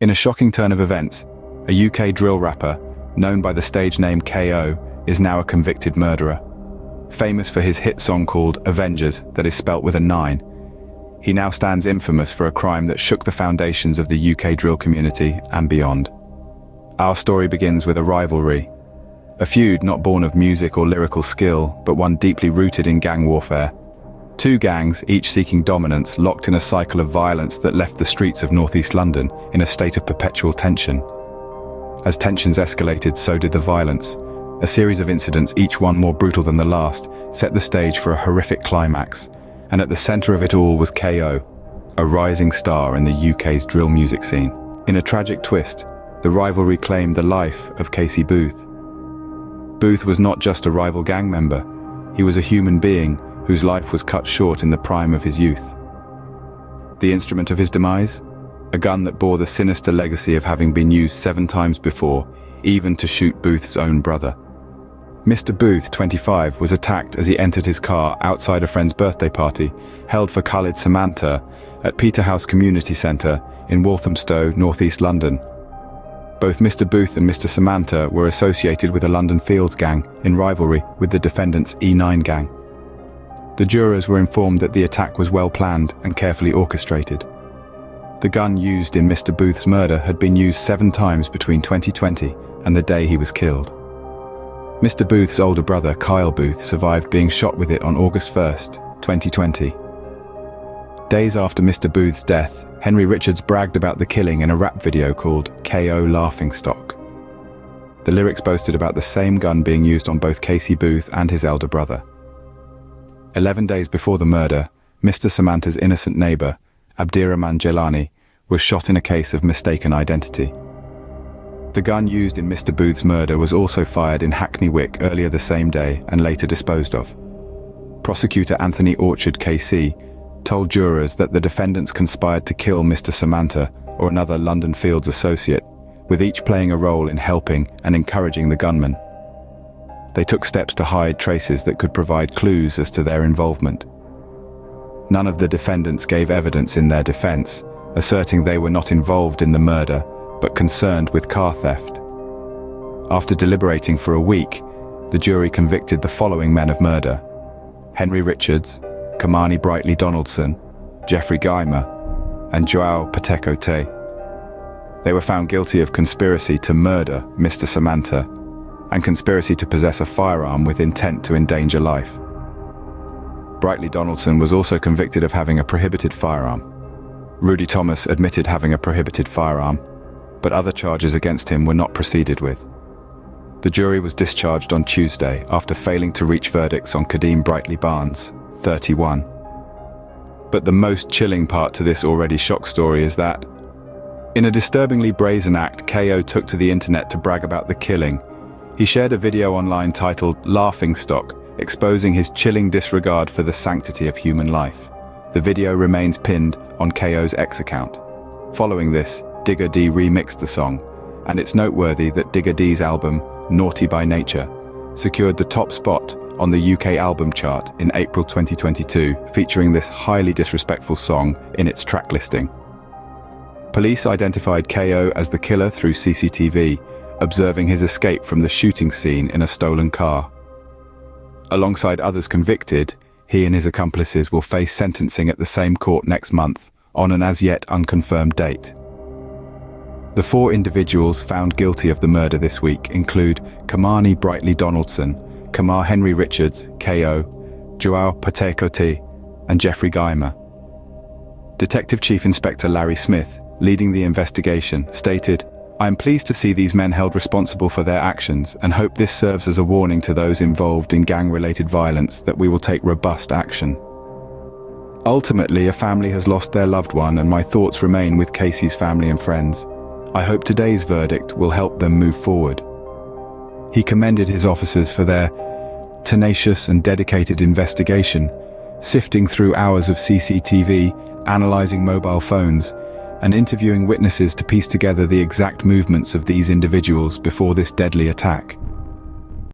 In a shocking turn of events, a UK drill rapper, known by the stage name KO, is now a convicted murderer. Famous for his hit song called Avengers, that is spelt with a 9, he now stands infamous for a crime that shook the foundations of the UK drill community and beyond. Our story begins with a rivalry. A feud not born of music or lyrical skill, but one deeply rooted in gang warfare. Two gangs, each seeking dominance, locked in a cycle of violence that left the streets of northeast London in a state of perpetual tension. As tensions escalated, so did the violence. A series of incidents, each one more brutal than the last, set the stage for a horrific climax. And at the center of it all was KO, a rising star in the UK's drill music scene. In a tragic twist, the rivalry claimed the life of Casey Booth. Booth was not just a rival gang member, he was a human being whose life was cut short in the prime of his youth. The instrument of his demise? A gun that bore the sinister legacy of having been used 7 times before, even to shoot Booth's own brother. Mr. Booth, 25, was attacked as he entered his car outside a friend's birthday party, held for Khalid Samanta at Peterhouse Community Centre in Walthamstow, northeast London. Both Mr. Booth and Mr. Samanta were associated with a London Fields gang in rivalry with the defendant's E9 gang. The jurors were informed that the attack was well planned and carefully orchestrated. The gun used in Mr. Booth's murder had been used 7 times between 2020 and the day he was killed. Mr. Booth's older brother, Kyle Booth, survived being shot with it on August 1st, 2020. Days after Mr. Booth's death, Henry Richards bragged about the killing in a rap video called KO Laughingstock. The lyrics boasted about the same gun being used on both Casey Booth and his elder brother. 11 days before the murder, Mr. Samanta's innocent neighbor, Abdirahman Jelani, was shot in a case of mistaken identity. The gun used in Mr. Booth's murder was also fired in Hackney Wick earlier the same day and later disposed of. Prosecutor Anthony Orchard KC told jurors that the defendants conspired to kill Mr. Samanta or another London Fields associate, with each playing a role in helping and encouraging the gunman. They took steps to hide traces that could provide clues as to their involvement. None of the defendants gave evidence in their defense, asserting they were not involved in the murder, but concerned with car theft. After deliberating for a week, the jury convicted the following men of murder: Henry Richards, Kamani Brightly Donaldson, Jeffrey Guymer, and Joao Pateco Te. They were found guilty of conspiracy to murder Mr. Samanta and conspiracy to possess a firearm with intent to endanger life. Brightly Donaldson was also convicted of having a prohibited firearm. Rudy Thomas admitted having a prohibited firearm, but other charges against him were not proceeded with. The jury was discharged on Tuesday after failing to reach verdicts on Kadeem Brightly Barnes, 31. But the most chilling part to this already shock story is that, in a disturbingly brazen act, KO took to the internet to brag about the killing. He shared a video online titled Laughingstock, exposing his chilling disregard for the sanctity of human life. The video remains pinned on KO's X account. Following this, Digger D remixed the song, and it's noteworthy that Digger D's album, Naughty by Nature, secured the top spot on the UK album chart in April 2022, featuring this highly disrespectful song in its track listing. Police identified KO as the killer through CCTV, observing his escape from the shooting scene in a stolen car. Alongside others convicted, he and his accomplices will face sentencing at the same court next month, on an as-yet unconfirmed date. The 4 individuals found guilty of the murder this week include Kamani Brightly Donaldson, Kamar Henry Richards, KO, Joao Pateco Te, and Jeffrey Guymer. Detective Chief Inspector Larry Smith, leading the investigation, stated, "I am pleased to see these men held responsible for their actions and hope this serves as a warning to those involved in gang-related violence that we will take robust action. Ultimately, a family has lost their loved one and my thoughts remain with Casey's family and friends. I hope today's verdict will help them move forward." He commended his officers for their tenacious and dedicated investigation, sifting through hours of CCTV, analyzing mobile phones, and interviewing witnesses to piece together the exact movements of these individuals before this deadly attack.